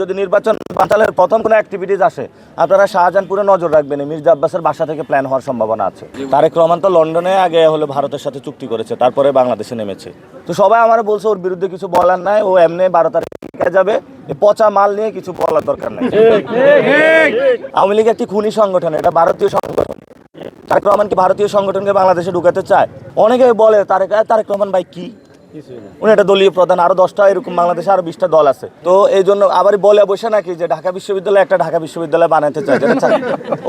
যদি নির্বাচন বানচালের প্রথম কোনো অ্যাক্টিভিটিস আসে, আপনারা শাহজাহানপুরে নজর রাখবেন। মির্জা আব্বাসের বাসা থেকে প্ল্যান হওয়ার সম্ভাবনা আছে। তারেক রহমান তো লন্ডনে আগে হলে ভারতের সাথে চুক্তি করেছে, তারপরে বাংলাদেশে নেমেছে। তো সবাই আমার বলছে ওর বিরুদ্ধে কিছু বলার নাই, ও এমনি 12 তারিখে যাবে। এই পচা মাল নিয়ে কিছু বলার দরকার নাই। আওয়ামী লীগ একটি খুনি সংগঠন, এটা ভারতীয় সংগঠন। তারেক রহমান কি ভারতীয় সংগঠনকে বাংলাদেশে ঢুকাতে চায়? অনেকে বলে তারেক রহমান ভাই কি, উনি একটা দলীয় প্রধান, আরো 10টা এরকম বাংলাদেশে আরো 20টা দল আছে। তো এই জন্য আবার বলে বসে নাকি যে ঢাকা বিশ্ববিদ্যালয় একটা ঢাকা বিশ্ববিদ্যালয় বানাইতে চায়,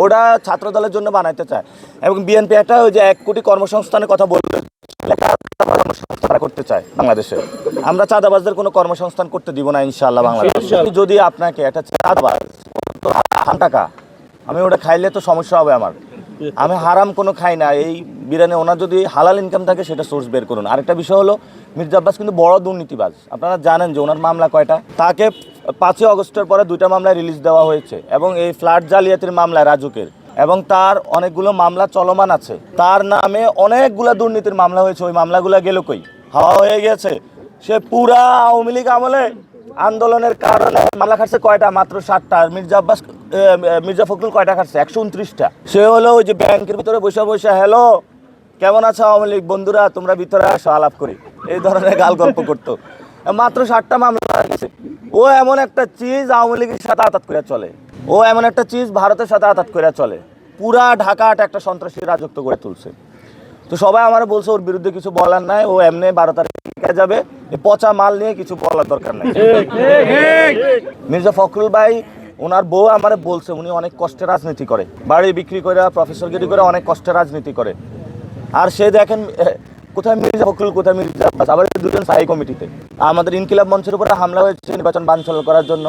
ওটা ছাত্র দলের জন্য বানাইতে চায়। এবং বিএনপি একটা ওই যে 1 কোটি কর্মসংস্থানের কথা বলবে, তারা করতে চায় বাংলাদেশে। আমরা চাঁদাবাজদের কোনো কর্মসংস্থান করতে দিব না ইনশাআল্লাহ বাংলাদেশে। যদি আপনাকে একটা চাঁদাবাজ টাকা, আমি ওটা খাইলে তো সমস্যা হবে আমার। আমি হারাম কোনো খাই না। এই বিরিয়ানি ওনার যদি হালাল ইনকাম থাকে সেটা সোর্স বের করুন। আরেকটা বিষয় হলো মির্জা আব্বাস কিন্তু বড় দুর্নীতিবাজ। আপনারা জানেন যে ওনার মামলা কয়টা? তাকে 5ই আগস্টের পরে 2টা মামলায় রিলিজ দেওয়া হয়েছে, এবং এই ফ্ল্যাট জালিয়াতির মামলায় রাজুকের, এবং তার অনেকগুলো মামলা চলমান আছে। তার নামে অনেকগুলো দুর্নীতির মামলা হয়েছে। ওই মামলাগুলো গেল কই? হাওয়া হয়ে গেছে। সে পুরা আওয়ামী লীগ আমলে আন্দোলনের কারণে মামলা খাটছে কয়টা? মাত্র 7টা। মির্জা ফখরুল কয়টা খাটছে? 129টা। সে হলো ওই যে ব্যাংকের ভিতরে বসে বসে, হ্যালো কেমন আছো আওয়ামী লীগ বন্ধুরা, তোমরা ভিতরে আসো আলাপ করি, এই ধরনের গাল গল্প করতো। মাত্র 7টা মামলা গেছে। ও এমন একটা চিজ আওয়ামী লীগের সাথে আতাত করে চলে, ও এমন একটা চিজ ভারতের সাথে আতাত করে চলে। পুরা ঢাকাটা একটা সন্ত্রাসী রাজত্ব গড়ে তুলছে। তো সবাই আমার বলছে ওর বিরুদ্ধে কিছু বলার নাই, ও এমনি 12 তারিখে যাবে। এই পচা মাল নিয়ে কিছু বলার দরকার নাই। মির্জা ফখরুল ভাই, ওনার বউ আমারে বলছে উনি অনেক কষ্টে রাজনীতি করে, বাড়ি বিক্রি করে প্রফেসরগিরি করে অনেক কষ্টে রাজনীতি করে। আর সে দেখেন কোথায় মির্জা ফখরুল, কোথায় মির্জা আব্বাস, আবার দুজন স্থায়ী কমিটিতে। আমাদের ইনকিলাব মঞ্চের উপরে হামলা হয়েছে নির্বাচন বানচাল করার জন্য,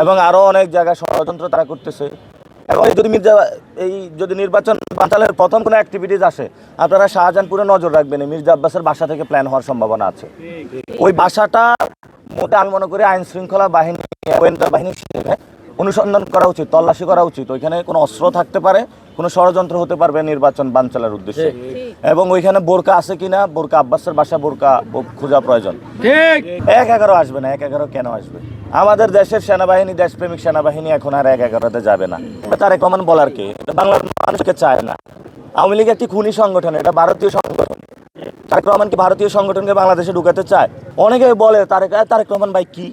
এবং আরও অনেক জায়গায় ষড়যন্ত্র তারা করতেছে। এবং যদি নির্বাচন বানচালের প্রথম কোনো অ্যাক্টিভিটিস আসে, আপনারা শাহজাহানপুরে নজর রাখবেন। মির্জা আব্বাসের বাসা থেকে প্ল্যান হওয়ার সম্ভাবনা আছে। ওই বাসাটা মোটে আমি মনে করি আইন শৃঙ্খলা বাহিনী, গোয়েন্দা বাহিনী অনুসন্ধান করা উচিত, তল্লাশি করা উচিত। ওইখানে কোনো অস্ত্র থাকতে পারে, কোনো ষড়যন্ত্র হতে পারবে নির্বাচন বানচালের উদ্দেশ্যে। এবং ওইখানে বোরকা আছে কিনা, বোরকা আব্বাসের বাসা বোরকা খোঁজা প্রয়োজন। 1-11 আসবে না। 1-11 কেন আসবে? আমাদের দেশের সেনাবাহিনী, দেশপ্রেমিক সেনাবাহিনী এখন আর 1-11তে যাবে না। তারেক রহমান বলার কে? বাংলার মানুষকে চায় না। আওয়ামী লীগ একটি খুনি সংগঠন, এটা ভারতীয় সংগঠন। তারেক রহমান কি ভারতীয় সংগঠনকে বাংলাদেশে ঢুকাতে চায়? অনেকে বলে তারেক রহমান ভাই কি,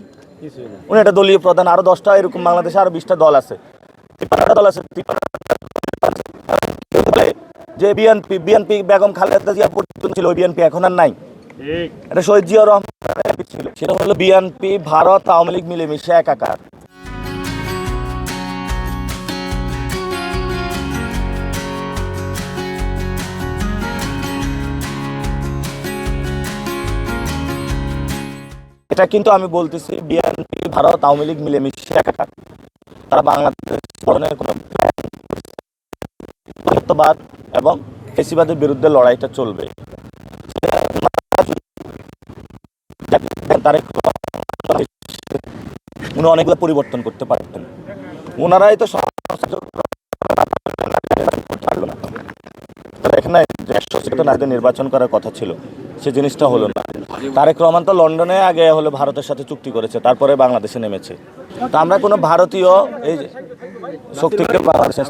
উনি একটা দলীয় প্রধান, আরো 10টা এরকম বাংলাদেশে আরো 20টা দল আছে, 53টা দল আছে। যে বিএনপি বেগম খালেদা জিয়া পর্যন্ত ছিল, ওই বিএনপি এখন আর নাই। এটা শহীদ জিয়াউর রহমান ছিল। সেটা হলো বিএনপি ভারত আওয়ামী লীগ মিলেমিশে একাকার। এটা কিন্তু আমি বলতেছি বিএনপি ভারত আওয়ামী লীগ মিলেমিশে একাকার। তারা বাংলাদেশ ধরনের কোনো সত্যবাদ এবং ফেসিবাদের বিরুদ্ধে লড়াইটা চলবে। উনি অনেকগুলো পরিবর্তন করতে পারতেন। ওনারাই তো এখানে 100 সিটে নারীদের নির্বাচন করার কথা ছিল, সে জিনিসটা হলো না। তারেক রহমান তো লন্ডনে আগে হলে ভারতের সাথে চুক্তি করেছে, তারপরে বাংলাদেশে নেমেছে। তো আমরা কোনো ভারতীয় এই শক্তিকে বাংলাদেশে